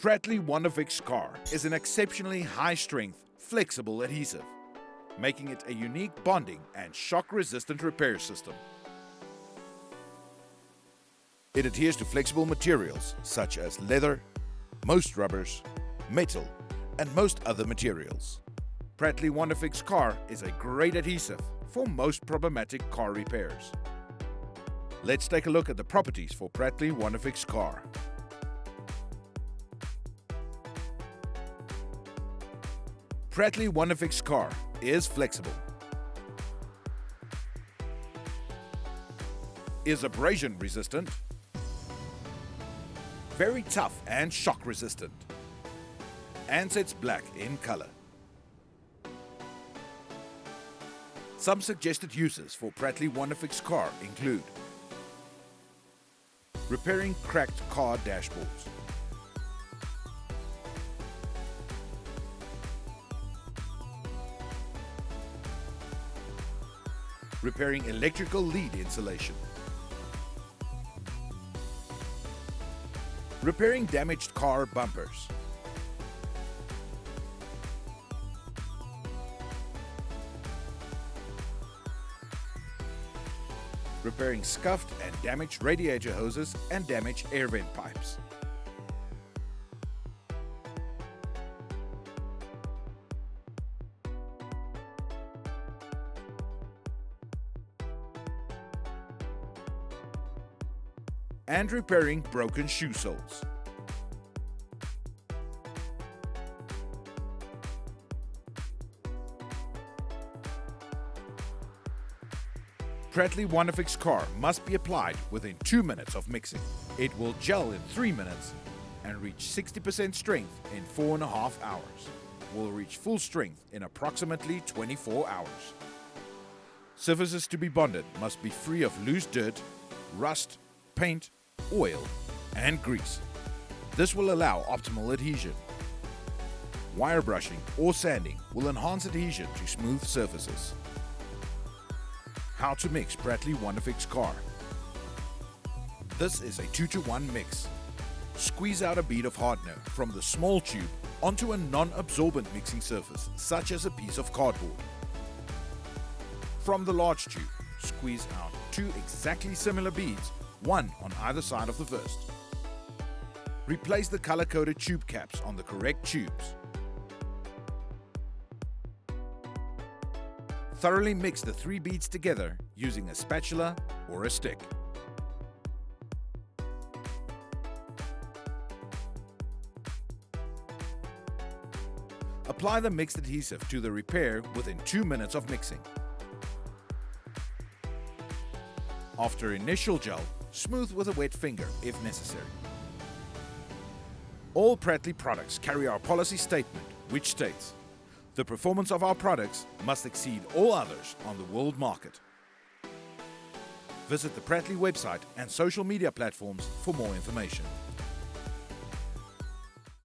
Pratley Wondafix Car is an exceptionally high-strength, flexible adhesive, making it a unique bonding and shock-resistant repair system. It adheres to flexible materials such as leather, most rubbers, metal, and most other materials. Pratley Wondafix Car is a great adhesive for most problematic car repairs. Let's take a look at the properties for Pratley Wondafix Car. Pratley Wondafix Car is flexible, is abrasion resistant, very tough and shock resistant, and sets black in color. Some suggested uses for Pratley Wondafix Car include repairing cracked car dashboards, repairing electrical lead insulation, repairing damaged car bumpers, repairing scuffed and damaged radiator hoses and damaged air vent pipes, and repairing broken shoe soles. Pratley Wondafix Car must be applied within 2 minutes of mixing. It will gel in 3 minutes and reach 60% strength in 4.5 hours. Will reach full strength in approximately 24 hours. Surfaces to be bonded must be free of loose dirt, rust, paint, oil, and grease. This will allow optimal adhesion. Wire brushing or sanding will enhance adhesion to smooth surfaces. How to mix Pratley Wondafix Car. This is a 2-to-1 mix. Squeeze out a bead of hardener from the small tube onto a non-absorbent mixing surface, such as a piece of cardboard. From the large tube, squeeze out 2 exactly similar beads, one on either side of the first. Replace the color-coded tube caps on the correct tubes. Thoroughly mix the 3 beads together using a spatula or a stick. Apply the mixed adhesive to the repair within 2 minutes of mixing. After initial gel, smooth with a wet finger if necessary. All Pratley products carry our policy statement, which states, "The performance of our products must exceed all others on the world market." Visit the Pratley website and social media platforms for more information.